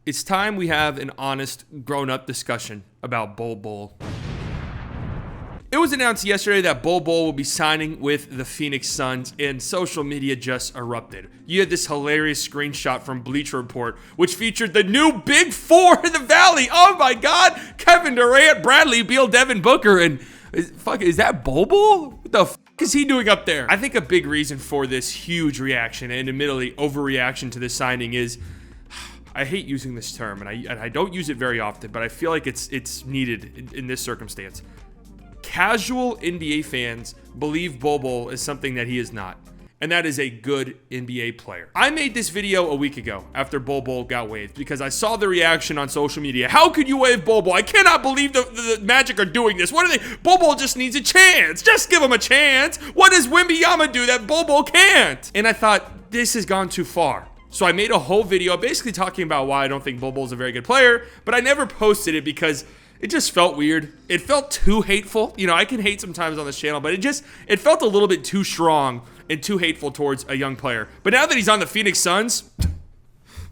It's time we have an honest, grown-up discussion about Bol Bol. It was announced yesterday that Bol Bol will be signing with the Phoenix Suns, and social media just erupted. You had this hilarious screenshot from Bleacher Report, which featured the new Big Four in the Valley. Oh my God! Kevin Durant, Bradley Beal, Devin Booker, and is that Bol Bol? What the fuck is he doing up there? I think a big reason for this huge reaction, and admittedly overreaction to this signing, is I hate using this term, and I don't use it very often, but I feel like it's needed in this circumstance. Casual NBA fans believe Bol Bol is something that he is not, and that is a good NBA player. I made this video a week ago after Bol Bol got waived because I saw the reaction on social media. How could you waive Bol Bol? I cannot believe the Magic are doing this. What are they? Bol Bol just needs a chance. Just give him a chance. What does Wembanyama do that Bol Bol can't? And I thought, this has gone too far. So I made a whole video basically talking about why I don't think Bol Bol is a very good player, but I never posted it because it just felt weird. It felt too hateful. You know, I can hate sometimes on this channel, but it felt a little bit too strong and too hateful towards a young player. But now that he's on the Phoenix Suns,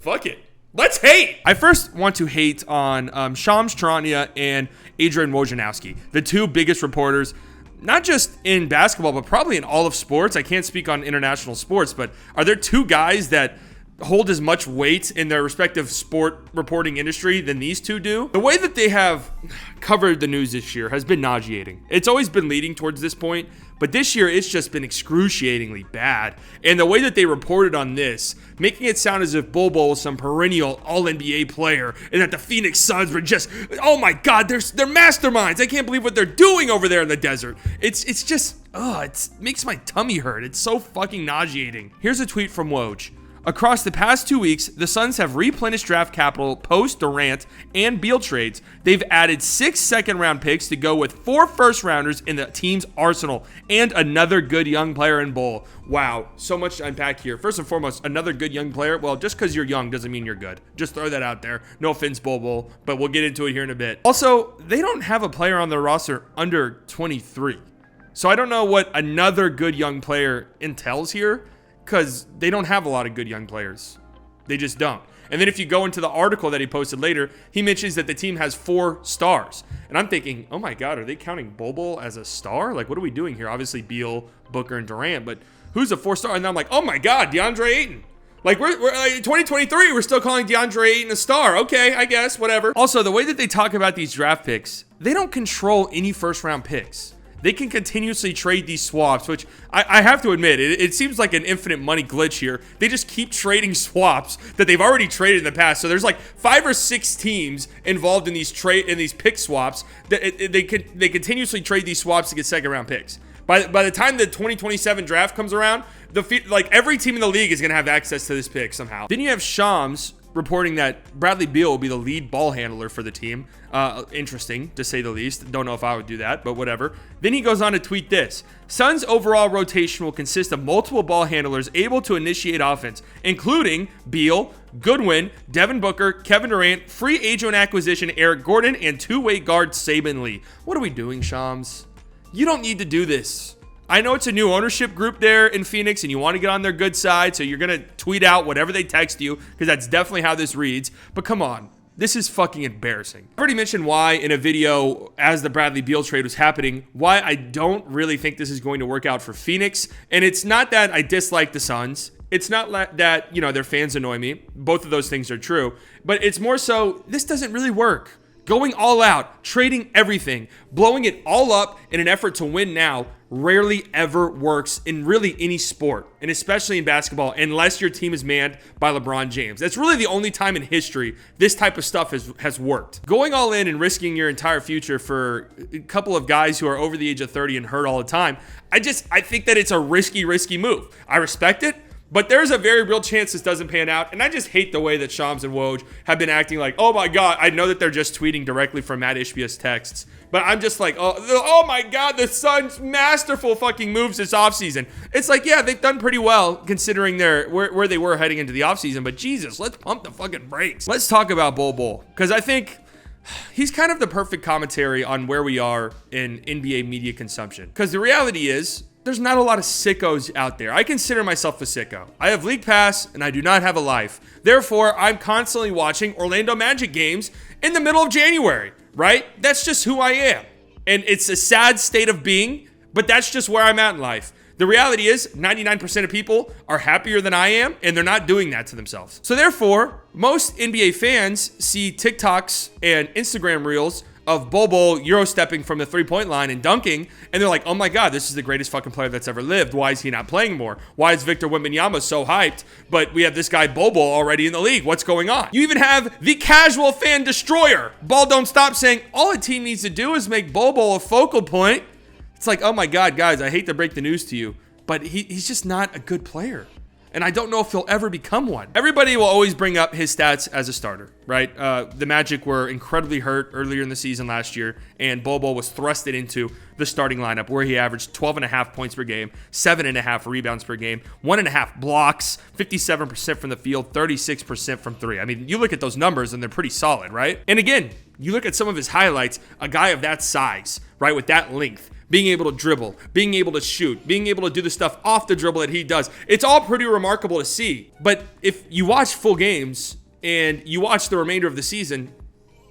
fuck it. Let's hate. I first want to hate on Shams Charania and Adrian Wojnarowski, the two biggest reporters, not just in basketball, but probably in all of sports. I can't speak on international sports, but are there two guys that hold as much weight in their respective sport reporting industry than these two do? The way that they have covered the news this year has been nauseating. It's always been leading towards this point, but this year it's just been excruciatingly bad. And the way that they reported on this, making it sound as if Bol Bol was some perennial all-NBA player and that the Phoenix Suns were just, oh my God, they're masterminds. I can't believe what they're doing over there in the desert. It's just, it makes my tummy hurt. It's so fucking nauseating. Here's a tweet from Woj. Across the past 2 weeks, the Suns have replenished draft capital post Durant and Beal trades. They've added 6 second-round picks to go with 4 first-rounders in the team's arsenal and another good young player in Bol. Wow, so much to unpack here. First and foremost, another good young player. Well, just because you're young doesn't mean you're good. Just throw that out there. No offense, Bol Bol, but we'll get into it here in a bit. Also, they don't have a player on their roster under 23. So I don't know what another good young player entails here, because they don't have a lot of good young players. They just don't. And then if you go into the article that he posted later, he mentions that the team has 4 stars. And I'm thinking, oh my God, are they counting Bol Bol as a star? Like, what are we doing here? Obviously, Beal, Booker, and Durant, but who's a 4-star? And then I'm like, oh my God, DeAndre Ayton. Like, we're 2023, we're still calling DeAndre Ayton a star. Okay, I guess, whatever. Also, the way that they talk about these draft picks, they don't control any first-round picks. They can continuously trade these swaps, which I have to admit, it seems like an infinite money glitch here. They just keep trading swaps that they've already traded in the past. So there's like 5 or 6 teams involved in these pick swaps. They continuously trade these swaps to get second-round picks. By the time the 2027 draft comes around, every team in the league is going to have access to this pick somehow. Then you have Shams reporting that Bradley Beal will be the lead ball handler for the team. Interesting, to say the least. Don't know if I would do that, but whatever. Then he goes on to tweet this. Suns' overall rotation will consist of multiple ball handlers able to initiate offense, including Beal, Goodwin, Devin Booker, Kevin Durant, free agent acquisition Eric Gordon, and two-way guard Saban Lee. What are we doing, Shams? You don't need to do this. I know it's a new ownership group there in Phoenix and you want to get on their good side, so you're going to tweet out whatever they text you, because that's definitely how this reads. But come on, this is fucking embarrassing. I already mentioned why in a video as the Bradley Beal trade was happening, why I don't really think this is going to work out for Phoenix. And it's not that I dislike the Suns. It's not that, their fans annoy me. Both of those things are true. But it's more so, this doesn't really work. Going all out, trading everything, blowing it all up in an effort to win now rarely ever works in really any sport, and especially in basketball, unless your team is manned by LeBron James. That's really the only time in history this type of stuff has worked. Going all in and risking your entire future for a couple of guys who are over the age of 30 and hurt all the time, I think that it's a risky move. I respect it, but there's a very real chance this doesn't pan out, and I just hate the way that Shams and Woj have been acting like, oh my God, I know that they're just tweeting directly from Matt Ishbia's texts, but I'm just like, oh my God, the Suns' masterful fucking moves this offseason. It's like, yeah, they've done pretty well considering where they were heading into the offseason, but Jesus, let's pump the fucking brakes. Let's talk about Bol Bol, because I think he's kind of the perfect commentary on where we are in NBA media consumption. Because the reality is, there's not a lot of sickos out there. I consider myself a sicko. I have League Pass and I do not have a life. Therefore, I'm constantly watching Orlando Magic games in the middle of January, right? That's just who I am. And it's a sad state of being, but that's just where I'm at in life. The reality is 99% of people are happier than I am, and they're not doing that to themselves. So therefore, most NBA fans see TikToks and Instagram reels of Bol Bol Euro-stepping from the three-point line and dunking, and they're like, oh my God, this is the greatest fucking player that's ever lived. Why is he not playing more? Why is Victor Wembanyama so hyped, but we have this guy Bol Bol already in the league? What's going on? You even have the casual fan destroyer, Ball Don't Stop, saying all a team needs to do is make Bol Bol a focal point. It's like, oh my God, guys, I hate to break the news to you, but he's just not a good player. And I don't know if he'll ever become one. Everybody will always bring up his stats as a starter, right? The Magic were incredibly hurt earlier in the season last year, and Bol Bol was thrusted into the starting lineup where he averaged 12.5 points per game, 7.5 rebounds per game, 1.5 blocks, 57% from the field, 36% from three. I mean, you look at those numbers and they're pretty solid, right? And again, you look at some of his highlights, a guy of that size, right, with that length, being able to dribble, being able to shoot, being able to do the stuff off the dribble that he does. It's all pretty remarkable to see. But if you watch full games and you watch the remainder of the season,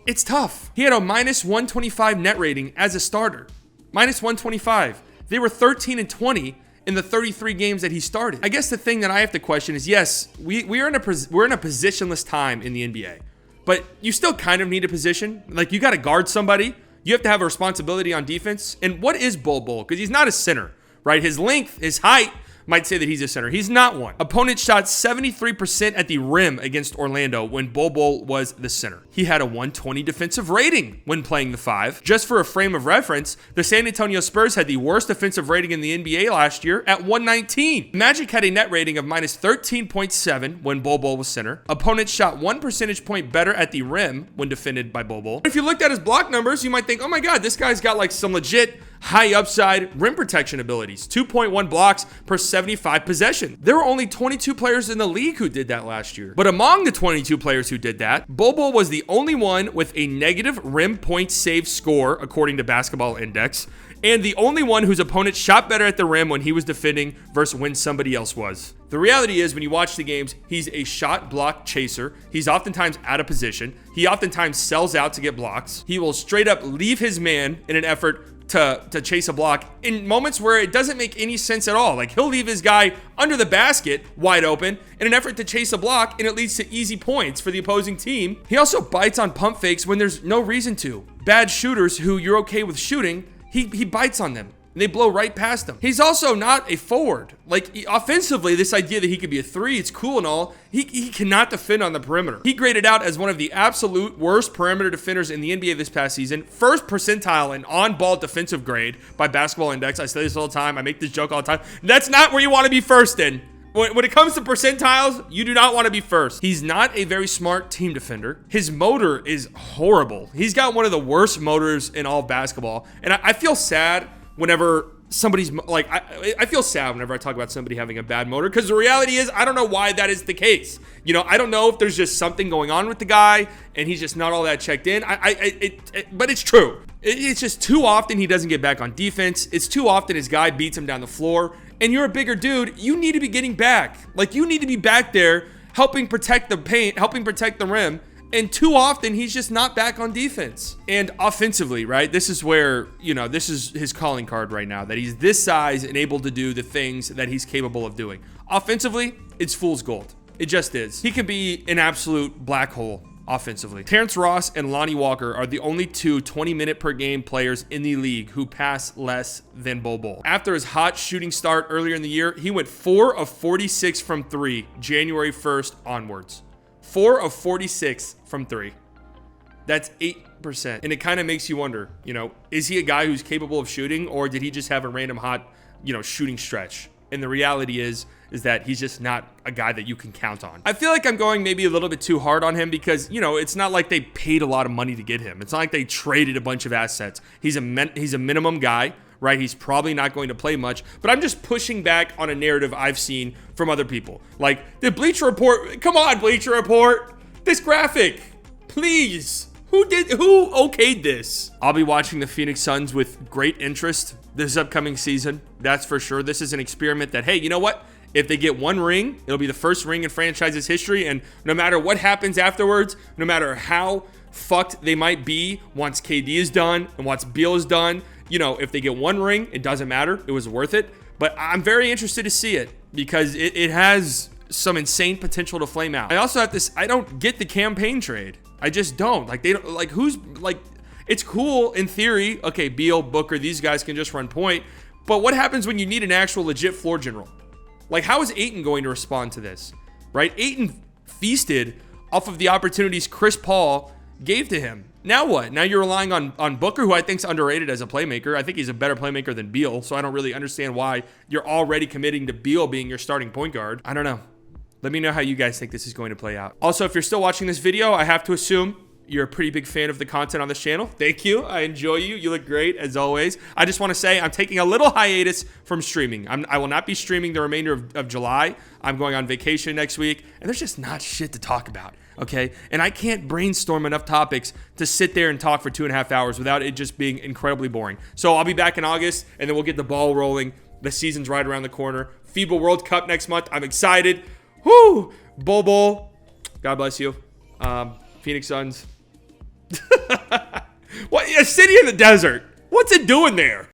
it's tough. He had a minus 125 net rating as a starter. Minus 125. They were 13-20 in the 33 games that he started. I guess the thing that I have to question is, yes, we're in a positionless time in the NBA. But you still kind of need a position. Like, you got to guard somebody. You have to have a responsibility on defense. And what is Bol Bol? Because he's not a center, right? His length, his height might say that he's a center. He's not one. Opponents shot 73% at the rim against Orlando when Bol Bol was the center. He had a 120 defensive rating when playing the five. Just for a frame of reference, the San Antonio Spurs had the worst defensive rating in the NBA last year at 119. Magic had a net rating of minus 13.7 when Bol Bol was center. Opponents shot 1 percentage point better at the rim when defended by Bol Bol. If you looked at his block numbers, you might think, oh my God, this guy's got like some legit high upside rim protection abilities. 2.1 blocks per 75 possession. There were only 22 players in the league who did that last year. But among the 22 players who did that, Bol Bol was the only one with a negative rim point save score, according to Basketball Index, and the only one whose opponent shot better at the rim when he was defending versus when somebody else was. The reality is, when you watch the games, he's a shot block chaser. He's oftentimes out of position. He oftentimes sells out to get blocks. He will straight up leave his man in an effort to chase a block in moments where it doesn't make any sense at all. Like, he'll leave his guy under the basket wide open in an effort to chase a block, and it leads to easy points for the opposing team. He also bites on pump fakes when there's no reason to. Bad shooters who you're okay with shooting, he bites on them. And they blow right past him. He's also not a forward. Like, offensively, this idea that he could be a three, it's cool and all. He cannot defend on the perimeter. He graded out as one of the absolute worst perimeter defenders in the NBA this past season. First percentile in on-ball defensive grade by Basketball Index. I say this all the time. I make this joke all the time. That's not where you want to be first in. When it comes to percentiles, you do not want to be first. He's not a very smart team defender. His motor is horrible. He's got one of the worst motors in all of basketball. And I feel sad whenever somebody's like, I feel sad whenever I talk about somebody having a bad motor, because the reality is, I don't know why that is the case. You know, I don't know if there's just something going on with the guy and he's just not all that checked in. But it's true. It's just too often he doesn't get back on defense. It's too often his guy beats him down the floor. And you're a bigger dude. You need to be getting back. Like, you need to be back there helping protect the paint, helping protect the rim. And too often, he's just not back on defense. And offensively, right? This is where, this is his calling card right now, that he's this size and able to do the things that he's capable of doing. Offensively, it's fool's gold. It just is. He could be an absolute black hole offensively. Terrence Ross and Lonnie Walker are the only two 20-minute per game players in the league who pass less than Bol Bol. After his hot shooting start earlier in the year, he went 4 of 46 from 3 January 1st onwards. 4 of 46 from 3. That's 8%. And it kind of makes you wonder, is he a guy who's capable of shooting, or did he just have a random hot, shooting stretch? And the reality is that he's just not a guy that you can count on. I feel like I'm going maybe a little bit too hard on him because, it's not like they paid a lot of money to get him. It's not like they traded a bunch of assets. He's a minimum guy, right? He's probably not going to play much, but I'm just pushing back on a narrative I've seen from other people. Like, the Bleacher Report, come on, Bleacher Report, this graphic, please. Who okayed this? I'll be watching the Phoenix Suns with great interest this upcoming season. That's for sure. This is an experiment that, hey, you know what? If they get one ring, it'll be the first ring in franchise's history. And no matter what happens afterwards, no matter how fucked they might be once KD is done and once Beal is done, you know, if they get one ring, it doesn't matter. It was worth it. But I'm very interested to see it because it has some insane potential to flame out. I also have this, I don't get the campaign trade. I just don't. Like, they don't, like, who's, like, it's cool in theory. Okay, Beal, Booker, these guys can just run point. But what happens when you need an actual legit floor general? Like, how is Ayton going to respond to this? Right? Ayton feasted off of the opportunities Chris Paul gave to him. Now what? Now you're relying on Booker, who I think is underrated as a playmaker. I think he's a better playmaker than Beal, so I don't really understand why you're already committing to Beal being your starting point guard. I don't know. Let me know how you guys think this is going to play out. Also, if you're still watching this video, I have to assume you're a pretty big fan of the content on this channel. Thank you. I enjoy you. You look great, as always. I just want to say I'm taking a little hiatus from streaming. I will not be streaming the remainder of July. I'm going on vacation next week, and there's just not shit to talk about, okay? And I can't brainstorm enough topics to sit there and talk for 2.5 hours without it just being incredibly boring. So I'll be back in August, and then we'll get the ball rolling. The season's right around the corner. FIBA World Cup next month. I'm excited. Whoo! Bol Bol. God bless you. Phoenix Suns. What? A city in the desert. What's it doing there?